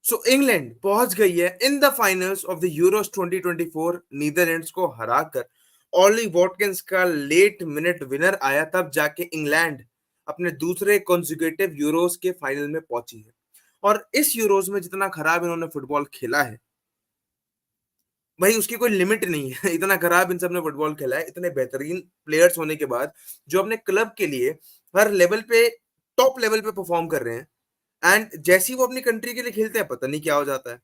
सो England पहुंच गई है इन the finals of the Euros 2024, Netherlands को हराकर। ऑली वॉटकिंस का लेट मिनट विनर आया, तब जाके इंग्लैंड अपने दूसरे कॉन्जिक्यूटिव यूरोस के फाइनल में पहुंची है। और इस यूरोस में जितना खराब इन्होंने फुटबॉल खेला है भाई, उसकी कोई लिमिट नहीं है। इतना खराब इन सब ने फुटबॉल खेला है, इतने बेहतरीन प्लेयर्स होने के बाद, जो अपने क्लब के लिए हर लेवल पे, टॉप लेवल पे परफॉर्म कर रहे हैं। एंड जैसे ही वो अपनी कंट्री के लिए खेलते हैं, पता नहीं क्या हो जाता है।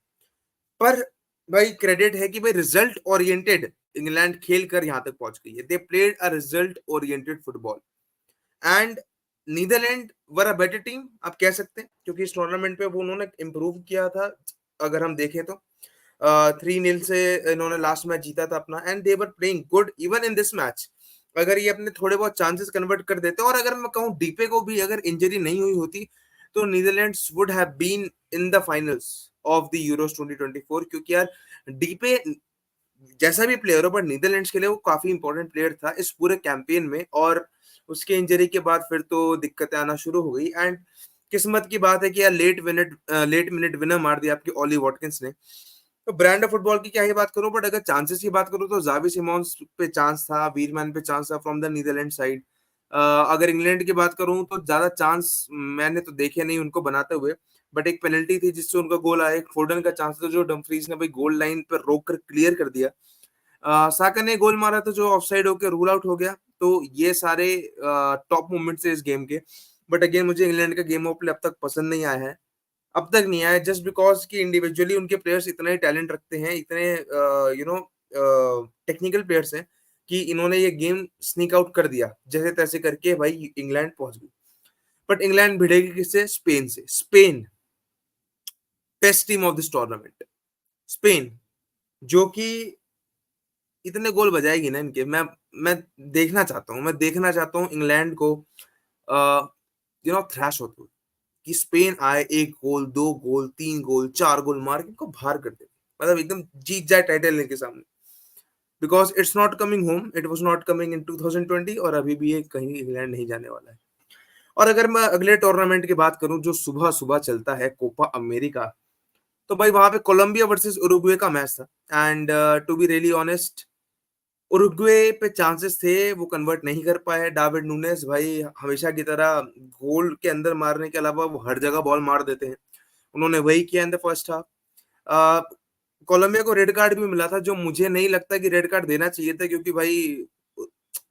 पर भाई क्रेडिट है कि भाई रिजल्ट ओरिएंटेड इंग्लैंड खेल कर यहाँ तक पहुंच गई है। They played a result oriented football and Netherland were a better team, आप कह सकते हैं, क्योंकि इस टूर्नामेंट पे वो उन्होंने इम्प्रूव किया था। अगर हम देखें तो 3-0 से इन्होंने लास्ट मैच जीता था अपना, and they were playing good even in this match. अगर ये अपने थोड़े बहुत चांसेस कन्वर्ट कर देते, और अगर मैं कहूँ डीपे को भी अगर इंजरी नहीं हुई होती, तो Netherlands would have been in the finals of the Euros 2024। क्योंकि यार डीपे जैसा भी प्लेयर हो, बट नीदरलैंड्स के लिए वो काफी इंपॉर्टेंट प्लेयर था इस पूरे कैंपेन में। और उसके इंजरी के बाद फिर तो दिक्कतें आना शुरू हो गई। एंड किस्मत की बात है कि यार लेट मिनट विनर मार दिया आपकी ऑली वॉटकिंस ने। तो ब्रांड ऑफ फुटबॉल की क्या ही बात करूं, बट अगर चांसेस की बात करूं तो जावी सिमोन्स पे चांस था, वीरमैन पे चांस था फ्रॉम द नीदरलैंड साइड। अगर इंग्लैंड की बात करूं तो ज्यादा चांस मैंने तो देखे नहीं उनको बनाते हुए, बट एक पेनल्टी थी जिससे उनका गोल आया, एक फोर्डन का चांस था जो डमफ्रीज ने भाई गोल लाइन पर रोक कर क्लियर कर दिया। साका ने गोल मारा था जो ऑफसाइड होकर रूल आउट हो गया। तो ये सारे टॉप मोमेंट्स है इस गेम के। बट अगेन मुझे इंग्लैंड का गेम ऑफ प्ले अब तक पसंद नहीं आया है, अब तक नहीं आया, जस्ट बिकॉज कि इंडिविजुअली उनके प्लेयर्स इतना ही टैलेंट रखते हैं, इतने टेक्निकल प्लेयर्स हैं, कि इन्होंने ये गेम स्नीक आउट कर दिया जैसे तैसे करके, भाई इंग्लैंड पहुंच गई। बट इंग्लैंड भिड़ेगी किससे? स्पेन से। Spain test team of this tournament. Spain जो कि इतने गोल बजाएगी ना इनके, मैं देखना चाहता हूँ, मैं देखना चाहता हूँ इंग्लैंड को थ्रैश होते हुए, कि स्पेन आए, एक गोल, दो गोल, तीन गोल, चार गोल मार के इनको बाहर कर दे, मतलब एकदम जीत जाए टाइटल इनके सामने। Because it's not coming home, it was not coming in 2020, और अभी भी ये कहीं इंग्लैंड नहीं जाने वाला है। और अगर मैं अगले टूर्नामेंट की बात करूं जो सुबह सुबह चलता है, कोपा अमेरिका, तो भाई वहां पे कोलंबिया वर्सेस उरुग्वे का मैच था। And to be really honest, Uruguay पे चांसेस थे, वो कन्वर्ट नहीं कर पाए। डाविड नूनेस भाई हमेशा की तरह गोल के अंदर मारने के अलावा वो हर जगह बॉल मार देते हैं, उन्होंने वही किया in the first half. Colombia को रेड कार्ड भी मिला था, जो मुझे नहीं लगता कि रेड कार्ड देना चाहिए था, क्योंकि भाई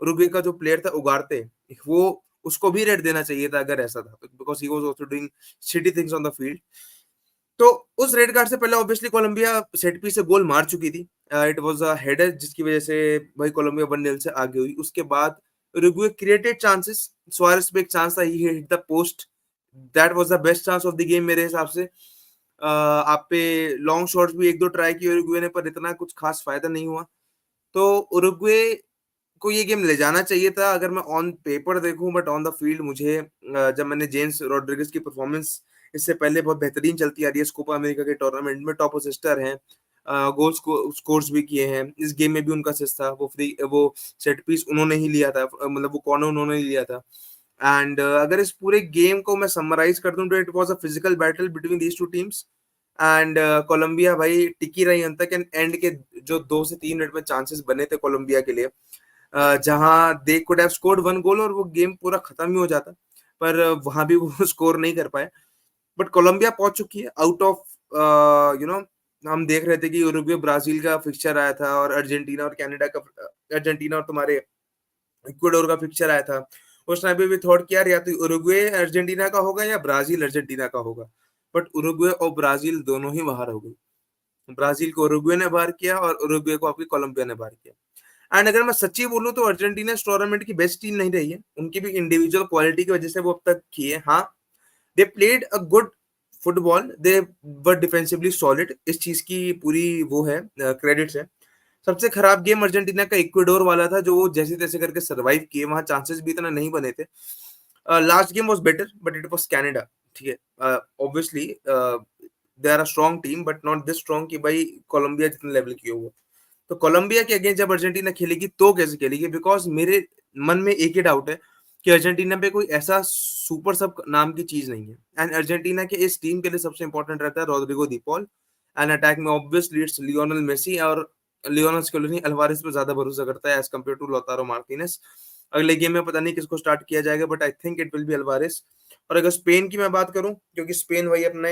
उरुग्वे का जो प्लेयर था उगारते, वो उसको भी रेड देना चाहिए था अगर ऐसा था, because he was also doing shitty things on the field. तो उस रेड कार्ड से पहले ऑब्वियसली कोलंबिया सेट पीस से गोल मार चुकी थी। इट वाज अ हेडर जिसकी वजह से भाई कोलंबिया 1-0 से आगे हुई। उसके बाद उरुग्वे क्रिएटेड चांसेस, सुआरेस पे एक चांस था, he hit the post, that was the best chance of the game मेरे हिसाब से। आप पे लॉन्ग शॉट्स भी एक दो ट्राई किए उरुग्वे ने, पर इतना कुछ खास फायदा नहीं हुआ। तो उरुग्वे को ये गेम ले जाना चाहिए था अगर मैं ऑन पेपर देखूं, बट ऑन द फील्ड मुझे जब मैंने जेम्स रोड्रिगेज की परफॉर्मेंस इससे पहले बहुत बेहतरीन चलती आ रही है, कोपा अमेरिका के टूर्नामेंट में टॉप असिस्टर हैं, गोल्स को स्कोर्स भी किए हैं, इस गेम में भी उनका असिस्ट था, वो सेट पीस उन्होंने ही लिया था, मतलब वो कॉर्नर उन्होंने ही लिया था। एंड अगर इस पूरे गेम को मैं समराइज कर दूं तो it was a physical battle between these two teams. And Colombia भाई टिकी रही अंत तक। एंड एंड के जो 2 से 3 मिनट में चांसेस बने थे कोलंबिया के लिए, जहां दे कुड हैव स्कोर्ड 1 गोल और वो गेम पूरा खत्म ही हो जाता, पर वहां भी वो स्कोर नहीं कर पाए। बट कोलंबिया पहुंच चुकी है आउट ऑफ यू नो हम देख रहे थे कि उरुग्वे ब्राजील का फिक्चर आया था, और अर्जेंटीना और कनाडा का, अर्जेंटीना और तुम्हारे इक्वाडोर का फिक्चर आया था। उस टाइम पे भी थॉट किया या तो उरुग्वे अर्जेंटीना का होगा या ब्राजील अर्जेंटीना का होगा, बट उरुग्वे और ब्राजील दोनों ही बाहर हो गई। ब्राजील को उरुग्वे ने बाहर किया और उरुग्वे को आपकी कोलंबिया ने बाहर किया। एंड अगर मैं सच्ची बोलूं तो अर्जेंटीना इस टूर्नामेंट की बेस्ट टीम नहीं रही है, उनकी भी इंडिविजुअल क्वालिटी की वजह से वो अब तक की है। हाँ, दे played a good football, they were defensively solid, इस चीज की पूरी वो है, क्रेडिट्स है। सबसे खराब गेम अर्जेंटीना का इक्वाडोर वाला था, जो वो जैसे तैसे करके सरवाइव किए, वहां चांसेस भी इतना नहीं बने थे। Last game was better but it was Canada, ठीक है। Obviously they are a strong team but not this strong कि भाई कोलंबिया जितने लेवल की हो। तो कोलंबिया के अगेंस्ट जब अर्जेंटीना खेलेगी तो कैसे खेलेगी, बिकॉज मेरे मन में एक ही डाउट है कि अर्जेंटीना पे कोई ऐसा सुपर सब नाम की चीज नहीं है। एंड अर्जेंटीना के इस टीम के लिए सबसे इंपॉर्टेंट रहता है Rodrigo de Paul. And attack में ऑब्वियसली इट्स लियोनेल मेसी, और लियोनेल स्केलोनी अल्वारेस पे ज्यादा भरोसा करता है as compare to Lautaro Martinez. अगले गेम में पता नहीं किसको स्टार्ट किया जाएगा, but I think it will be Alvarez. और अगर स्पेन की मैं बात करूं, क्योंकि स्पेन वही अपने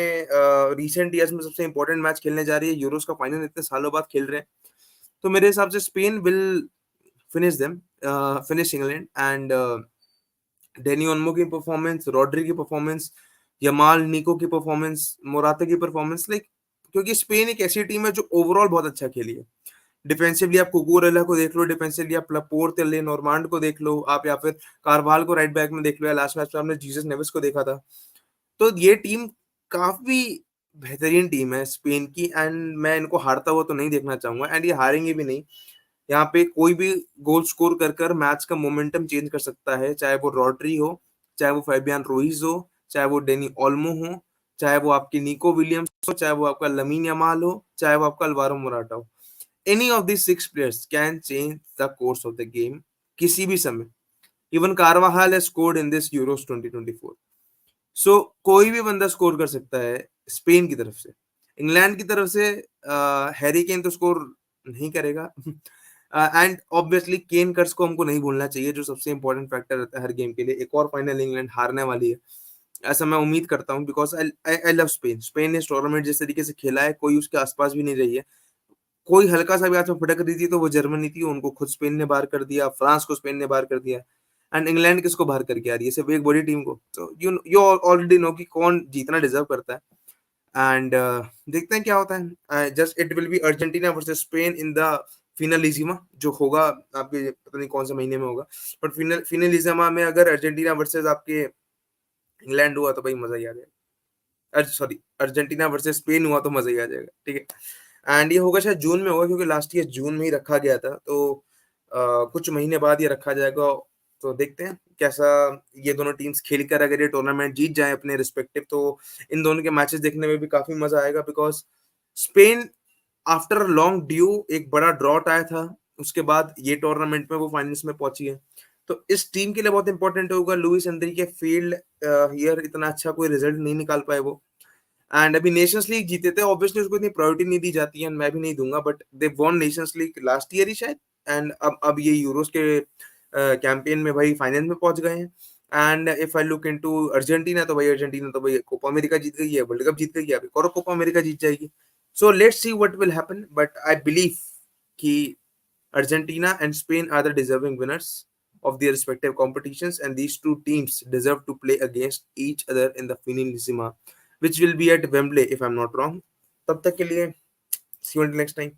रिसेंट ईयर्स में सबसे इंपॉर्टेंट मैच खेलने जा रही है, यूरोस का फाइनल इतने सालों बाद खेल रहे हैं, तो मेरे हिसाब से Spain will finish them, finish England. And Dani Olmo की परफॉर्मेंस, रॉड्री की परफॉर्मेंस, यमाल निको की परफॉर्मेंस, मोराता की परफॉर्मेंस, लाइक क्योंकि स्पेन एक ऐसी टीम है जो ओवरऑल बहुत अच्छा खेली है। डिफेंसिवली आप कुकुरेला को देख लो, डिफेंसिवली आप लपोर्ट, नॉर्मांड को देख लो आप, या फिर कारवाल को राइट बैक में देख लो, या लास्ट मैच में आपने जीसस नेवेस को देखा था। तो ये टीम काफी बेहतरीन टीम है स्पेन की, एंड मैं इनको हारता हुआ तो नहीं देखना चाहूंगा, एंड ये हारेंगे भी नहीं। यहाँ पे कोई भी गोल स्कोर कर कर मैच का मोमेंटम चेंज कर सकता है, चाहे वो रॉड्री हो, चाहे वो फैबियन रुइज हो, चाहे वो डेनी ओल्मो हो, चाहे वो आपकी निको विलियम्स हो, चाहे वो आपका लमीन यमाल हो, चाहे वो आपका अल्वारो मोराटा हो। Any of these six players can change the course of the game किसी भी समय। Even कार्वाहाल has scored in this Euros 2024। सो कोई भी बंदा स्कोर कर सकता है स्पेन की तरफ से। इंग्लैंड की तरफ से हैरी केन तो स्कोर नहीं करेगा। एंड ऑब्वियसली केन कर्स को हमको नहीं भूलना चाहिए, जो सबसे इंपॉर्टेंट फैक्टर रहता है हर गेम के लिए। एक और फाइनल इंग्लैंड हारने वाली है, ऐसा मैं उम्मीद करता हूँ, because I love Spain. Spain ने टूर्नामेंट जिस तरीके से खेला है, कोई उसके आसपास भी नहीं रही है। कोई हल्का सा भी हाथ में फटक रही थी तो वो जर्मनी थी, उनको खुद स्पेन ने बाहर कर दिया, फ्रांस को स्पेन ने बाहर कर दिया। एंड इंग्लैंड किसको बाहर करके आ रही है, सिर्फ एक बड़ी टीम को। तो यू ऑलरेडी नो कि कौन जीतना डिजर्व करता है। एंड देखते हैं क्या होता है। Just it will be Argentina versus Spain in the Finalissima, जो होगा आपके पता नहीं कौन से महीने में होगा, बट फिनलिजिमा में अगर अर्जेंटीना वर्सेस आपके इंग्लैंड हुआ तो भाई मजा ही आ जाएगा। सॉरी, अर्जेंटीना वर्सेस स्पेन हुआ तो मजा ही आ जाएगा, ठीक है। एंड ये होगा शायद जून में होगा, क्योंकि लास्ट ईयर जून में ही रखा गया था, तो कुछ महीने बाद ये रखा जाएगा। तो देखते हैं कैसा ये दोनों टीम्स खेलकर अगर ये टूर्नामेंट जीत जाए अपने रिस्पेक्टिव, तो इन दोनों के मैचेस देखने में भी काफी मजा आएगा। Because Spain after long due एक बड़ा ड्रॉट आया था, उसके बाद ये टूर्नामेंट में वो फाइनल्स में पहुंची है। तो इस टीम के लिए बहुत इंपॉर्टेंट होगा। लुइस एनरिके फील्ड ईयर इतना अच्छा कोई रिजल्ट नहीं निकाल पाए वो। एंड अभी नेशंस लीग जीते थे, ऑब्वियसली उसको इतनी प्रायोरिटी नहीं दी जाती है, मैं भी नहीं दूंगा, but they won Nations League last year ही शायद। एंड अब ये यूरोस के कैंपेन में भाई फाइनल में पहुंच गए हैं। And if I look into Argentina, तो भाई अर्जेंटीना तो भाई कोपा अमेरिका जीत गई है, वर्ल्ड कप जीत गई है, अभी और कोपा अमेरिका जीत जाएगी। So let's see what will happen, but I believe कि Argentina and Spain are the deserving winners of their respective competitions, and these two teams deserve to play against each other in the finalissima, which will be at Wembley if I'm not wrong. तब तक के लिए see you until next time.